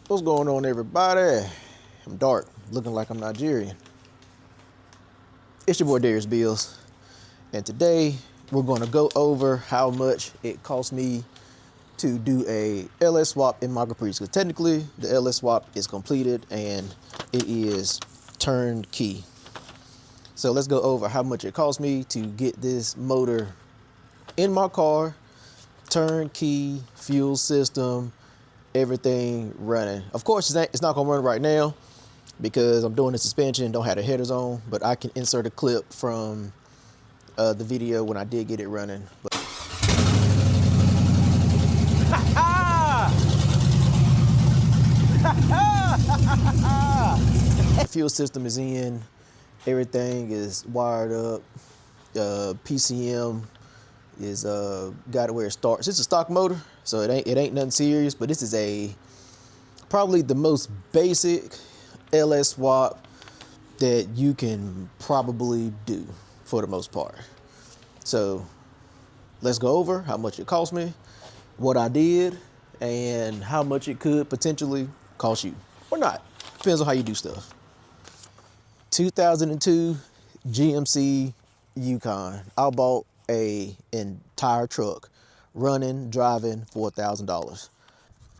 What's going on, everybody? I'm dark, looking like I'm Nigerian. It's your boy Darius Buildz, and today we're going to go over how much it cost me to do a LS swap in my Caprice. Because technically, the LS swap is completed and it is turnkey. So let's go over how much it cost me to get this motor in my car, turnkey, fuel system, everything running. Of course, it's not gonna run right now because I'm doing the suspension and don't have the headers on, but I can insert a clip from the video when I did get it running. But the fuel system is in, everything is wired up, PCM is got it where it starts. It's a stock motor, so it ain't nothing serious, but this is probably the most basic LS swap that you can probably do for the most part. So let's go over how much it cost me, what I did, and how much it could potentially cost you or not. Depends on how you do stuff. 2002 GMC Yukon. I bought an entire truck, running, driving, for $1,000.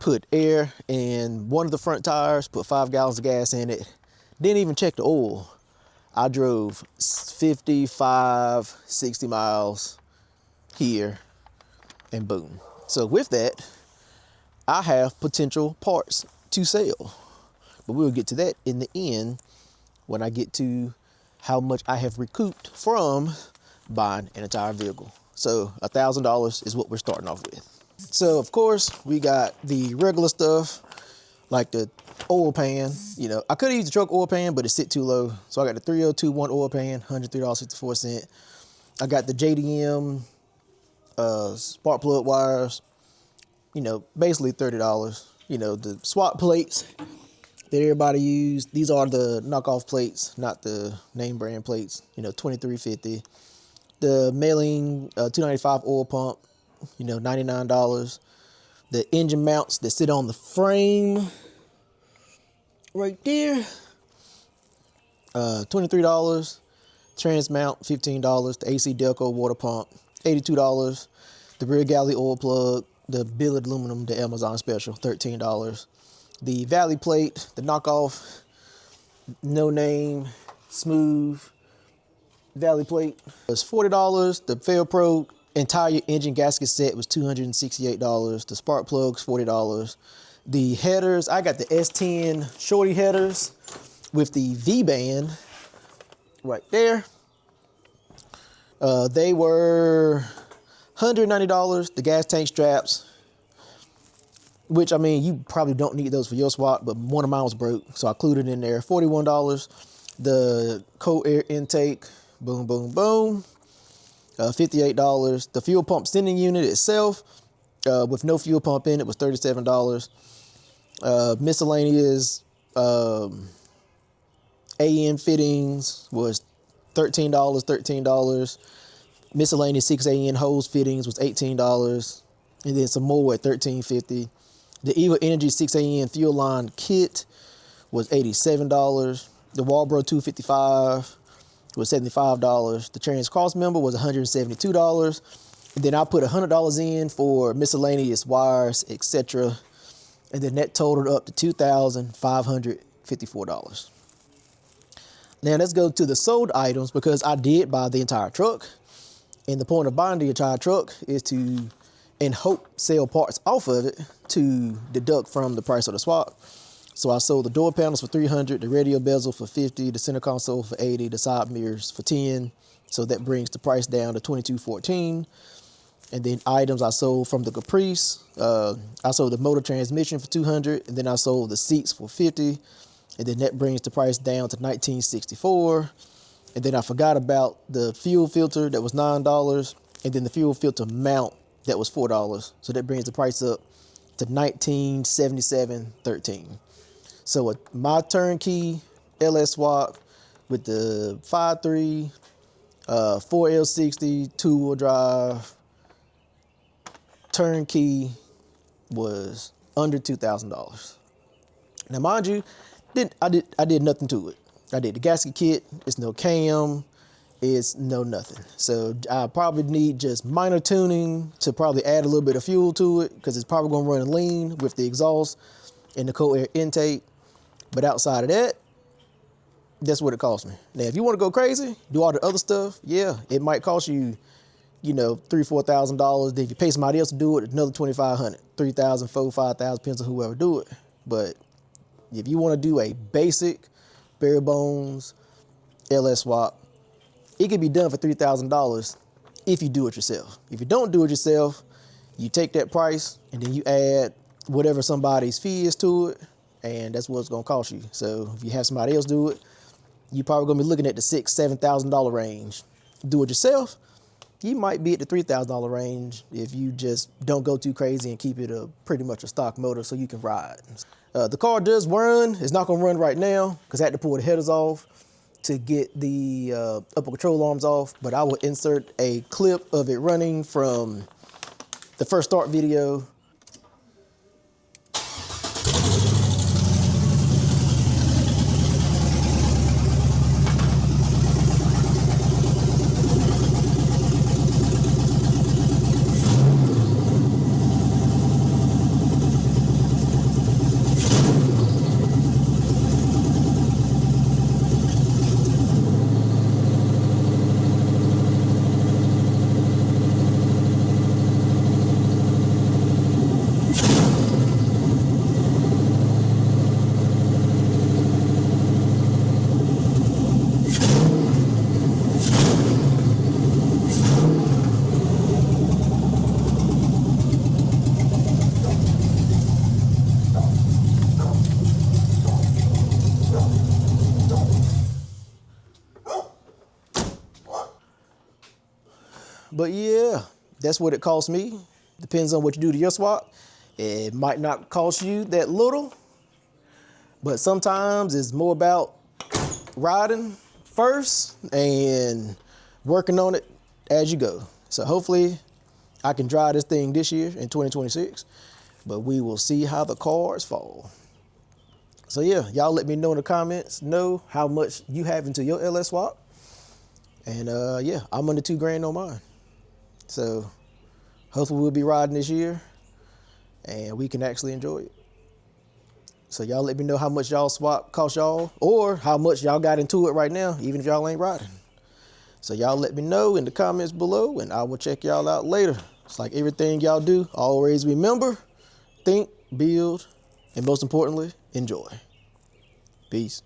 Put air in one of the front tires, put 5 gallons of gas in it, didn't even check the oil. I drove 55, 60 miles here, and boom. So with that, I have potential parts to sell, but we'll get to that in the end when I get to how much I have recouped from buying an entire vehicle. So $1,000 is what we're starting off with. So of course we got the regular stuff like the oil pan. You know, I could have used the truck oil pan, but it sit too low. So I got the 3021 oil pan, $103.64. I got the JDM spark plug wires, you know, basically $30. You know, the swap plates that everybody used. These are the knockoff plates, not the name brand plates, you know, $23.50. The mailing 295 oil pump, you know, $99. The engine mounts that sit on the frame right there, $23. Trans mount, $15. The AC Delco water pump, $82. The rear galley oil plug, the billet aluminum, the Amazon special, $13. The Valley plate, the knockoff, no name, smooth Valley plate was $40. The Fail-Pro entire engine gasket set was $268. The spark plugs, $40. The headers, I got the S10 shorty headers with the V-band right there. They were $190. The gas tank straps, which, I mean, you probably don't need those for your swap, but one of mine was broke, so I included it in there. $41. The cold air intake, boom, boom, boom, $58. The fuel pump sending unit itself, with no fuel pump in it, was $37. Miscellaneous AN fittings was $13. Miscellaneous 6 AN hose fittings was $18. And then some more at $13.50. The EVA Energy 6 AN fuel line kit was $87. The Walbro 255 was $75. The trans cross member was $172. And then I put $100 in for miscellaneous wires, etc. And then that totaled up to $2,554. Now let's go to the sold items, because I did buy the entire truck. And the point of buying the entire truck is to, and hope, sell parts off of it to deduct from the price of the swap. So I sold the door panels for $300, the radio bezel for $50, the center console for $80, the side mirrors for $10. So that brings the price down to $22.14. And then items I sold from the Caprice, I sold the motor transmission for $200, and then I sold the seats for $50, and then that brings the price down to $19.64. And then I forgot about the fuel filter that was $9, and then the fuel filter mount that was $4. So that brings the price up to $1977.13. So my turnkey LS swap with the 5.3, 4L60, two-wheel drive, turnkey was under $2,000. Now, mind you, I did nothing to it. I did the gasket kit. It's no cam. It's no nothing. So I probably need just minor tuning to probably add a little bit of fuel to it, because it's probably going to run lean with the exhaust and the cold air intake. But outside of that, that's what it cost me. Now, if you want to go crazy, do all the other stuff, yeah, it might cost you, you know, $3,000-$4,000. Then if you pay somebody else to do it, another $2,500, $3,000, $4,000, $5,000, depends on whoever do it. But if you want to do a basic, bare bones LS swap, it can be done for $3,000 if you do it yourself. If you don't do it yourself, you take that price and then you add whatever somebody's fee is to it, and that's what it's gonna cost you. So if you have somebody else do it, you're probably gonna be looking at the $6,000-$7,000 range. Do it yourself, you might be at the $3,000 range if you just don't go too crazy and keep it pretty much a stock motor so you can ride. The car does run. It's not gonna run right now because I had to pull the headers off to get the upper control arms off, but I will insert a clip of it running from the first start video. But yeah, that's what it cost me. Depends on what you do to your swap. It might not cost you that little, but sometimes it's more about riding first and working on it as you go. So hopefully I can drive this thing this year in 2026, but we will see how the cards fall. So yeah, y'all let me know in the comments, know how much you have into your LS swap. And yeah, I'm under $2,000 on mine. So hopefully we'll be riding this year and we can actually enjoy it. So y'all let me know how much y'all swap cost y'all, or how much y'all got into it right now, even if y'all ain't riding. So y'all let me know in the comments below, and I will check y'all out later. It's like everything y'all do, always remember, think, build, and most importantly, enjoy. Peace.